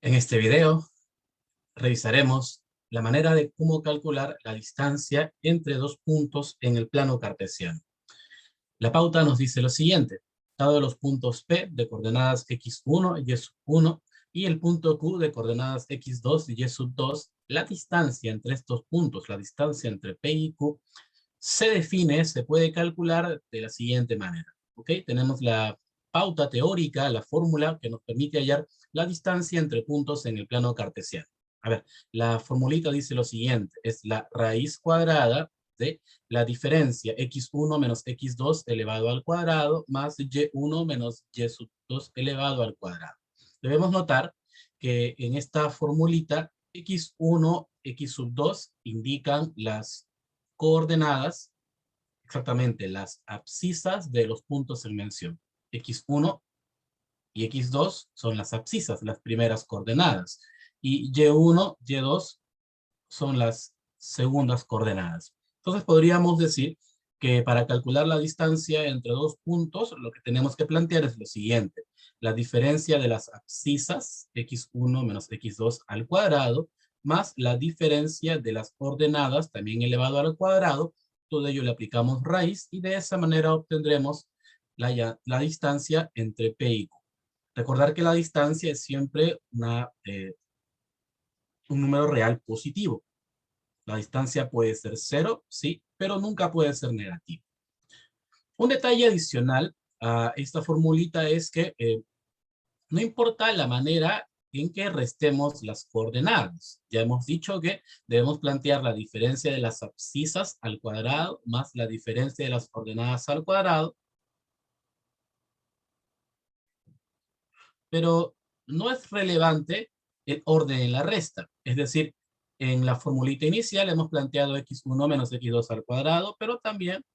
En este video revisaremos la manera de cómo calcular la distancia entre dos puntos en el plano cartesiano. La pauta nos dice lo siguiente: dado los puntos P de coordenadas x1 y y1 y el punto Q de coordenadas x2 y y2, la distancia entre estos puntos, la distancia entre P y Q, se puede calcular de la siguiente manera. ¿Ok? Tenemos la pauta teórica, la fórmula que nos permite hallar la distancia entre puntos en el plano cartesiano. A ver, la formulita dice lo siguiente: es la raíz cuadrada de la diferencia x1 menos x2 elevado al cuadrado más y1 menos y2 elevado al cuadrado. Debemos notar que en esta formulita x1, x2 indican las coordenadas, exactamente las abscisas de los puntos en mención. x1 y x2 son las abscisas, las primeras coordenadas. Y y1, y2 son las segundas coordenadas. Entonces podríamos decir que para calcular la distancia entre dos puntos, lo que tenemos que plantear es lo siguiente: la diferencia de las abscisas, x1 menos x2 al cuadrado, más la diferencia de las coordenadas, también elevado al cuadrado. Todo ello le aplicamos raíz y de esa manera obtendremos la distancia entre P y Q. Recordar que la distancia es siempre un número real positivo. La distancia puede ser 0, sí, pero nunca puede ser negativa. Un detalle adicional a esta formulita es que no importa la manera en que restemos las coordenadas. Ya hemos dicho que debemos plantear la diferencia de las abscisas al cuadrado más la diferencia de las coordenadas al cuadrado, pero no es relevante el orden en la resta. Es decir, en la formulita inicial hemos planteado x1 menos x2 al cuadrado, pero también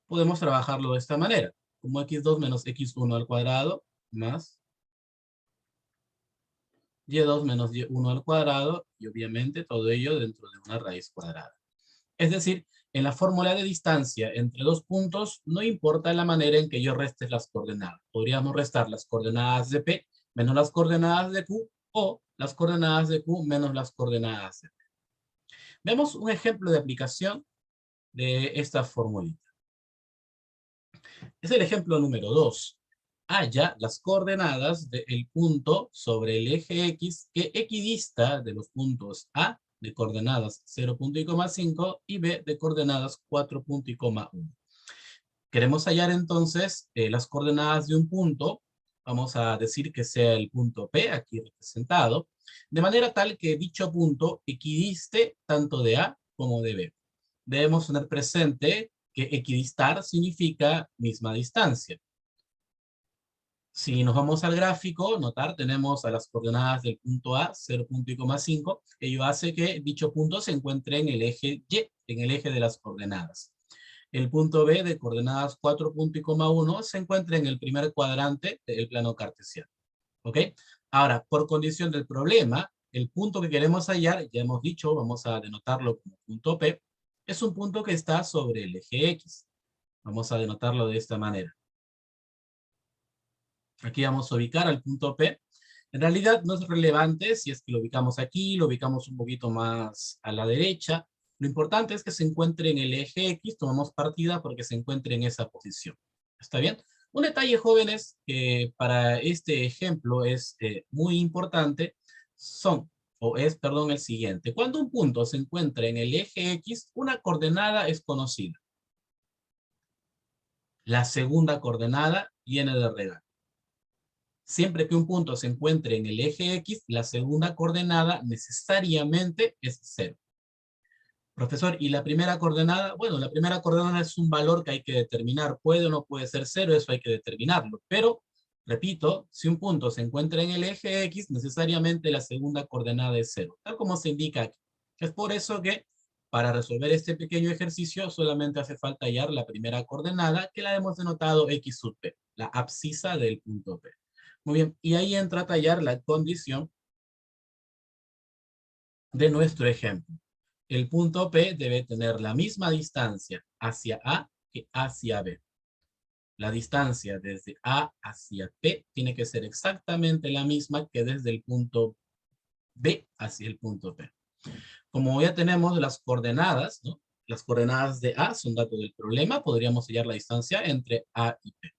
podemos trabajarlo de esta manera, como x2 menos x1 al cuadrado más y2 menos y1 al cuadrado, y obviamente todo ello dentro de una raíz cuadrada. Es decir, en la fórmula de distancia entre dos puntos, no importa la manera en que yo reste las coordenadas. Podríamos restar las coordenadas de P menos las coordenadas de Q, o las coordenadas de Q menos las coordenadas de P. Vemos un ejemplo de aplicación de esta formulita. Es el ejemplo número 2. Halla las coordenadas del punto sobre el eje X que equidista de los puntos A de coordenadas 0,5 y B de coordenadas 4,1. Queremos hallar entonces las coordenadas de un punto. Vamos a decir que sea el punto P, aquí representado, de manera tal que dicho punto equidiste tanto de A como de B. Debemos tener presente que equidistar significa misma distancia. Si nos vamos al gráfico, notar, tenemos a las coordenadas del punto A, 0,5. Ello hace que dicho punto se encuentre en el eje Y, en el eje de las coordenadas. El punto B de coordenadas 4,1 se encuentra en el primer cuadrante del plano cartesiano. ¿Ok? Ahora, por condición del problema, el punto que queremos hallar, ya hemos dicho, vamos a denotarlo como punto P, es un punto que está sobre el eje X. Vamos a denotarlo de esta manera. Aquí vamos a ubicar al punto P. En realidad no es relevante si es que lo ubicamos aquí, lo ubicamos un poquito más a la derecha. Lo importante es que se encuentre en el eje X, tomamos partida porque se encuentre en esa posición. ¿Está bien? Un detalle, jóvenes, que para este ejemplo es muy importante, perdón, el siguiente. Cuando un punto se encuentra en el eje X, una coordenada es conocida. La segunda coordenada viene de regalo. Siempre que un punto se encuentre en el eje X, la segunda coordenada necesariamente es 0. Profesor, ¿y la primera coordenada? Bueno, la primera coordenada es un valor que hay que determinar. Puede o no puede ser 0, eso hay que determinarlo. Pero, repito, si un punto se encuentra en el eje X, necesariamente la segunda coordenada es 0, tal como se indica aquí. Es por eso que para resolver este pequeño ejercicio solamente hace falta hallar la primera coordenada, que la hemos denotado X sub P, la abscisa del punto P. Muy bien, y ahí entra a tallar la condición de nuestro ejemplo. El punto P debe tener la misma distancia hacia A que hacia B. La distancia desde A hacia P tiene que ser exactamente la misma que desde el punto B hacia el punto P. Como ya tenemos las coordenadas, ¿no? Las coordenadas de A son datos del problema, podríamos hallar la distancia entre A y P.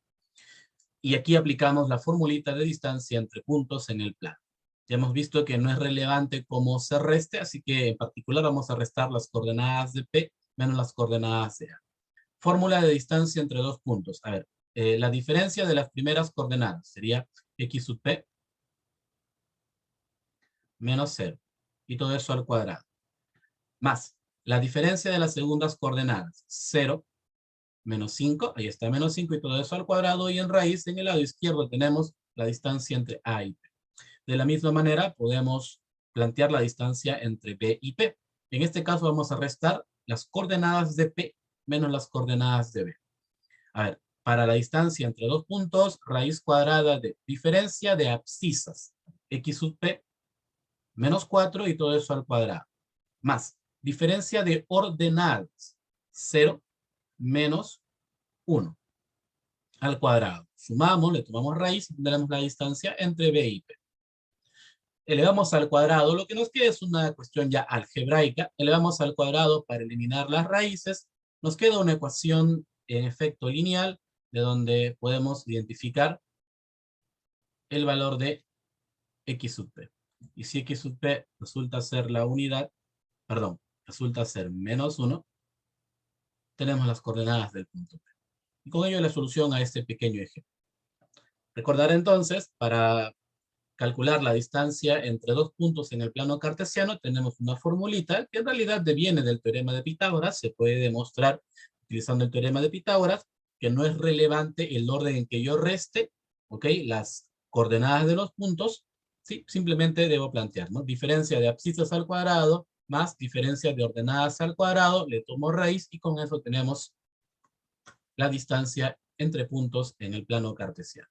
Y aquí aplicamos la formulita de distancia entre puntos en el plano. Ya hemos visto que no es relevante cómo se reste, así que en particular vamos a restar las coordenadas de P menos las coordenadas de A. Fórmula de distancia entre dos puntos. A ver, la diferencia de las primeras coordenadas sería x sub P menos 0. Y todo eso al cuadrado. Más la diferencia de las segundas coordenadas. 0 menos 5, ahí está menos 5 y todo eso al cuadrado, y en raíz en el lado izquierdo tenemos la distancia entre A y P. De la misma manera podemos plantear la distancia entre B y P. En este caso vamos a restar las coordenadas de P menos las coordenadas de B. A ver, para la distancia entre dos puntos, raíz cuadrada de diferencia de abscisas, x sub P menos 4 y todo eso al cuadrado. Más diferencia de ordenadas, 0 menos 1 al cuadrado. Sumamos, le tomamos raíz y tendremos la distancia entre B y P. Elevamos al cuadrado, lo que nos queda es una cuestión ya algebraica. Elevamos al cuadrado para eliminar las raíces. Nos queda una ecuación en efecto lineal, de donde podemos identificar el valor de x sub p. Y si x sub p resulta ser la unidad, perdón, resulta ser menos 1, tenemos las coordenadas del punto P. Y con ello la solución a este pequeño ejemplo. Recordar entonces, para calcular la distancia entre dos puntos en el plano cartesiano, tenemos una formulita que en realidad deviene del teorema de Pitágoras. Se puede demostrar utilizando el teorema de Pitágoras que no es relevante el orden en que yo reste, ¿ok?, las coordenadas de los puntos. ¿Sí? Simplemente debo plantear, ¿no? Diferencia de abscisas al cuadrado más diferencia de ordenadas al cuadrado, le tomo raíz y con eso tenemos la distancia entre puntos en el plano cartesiano.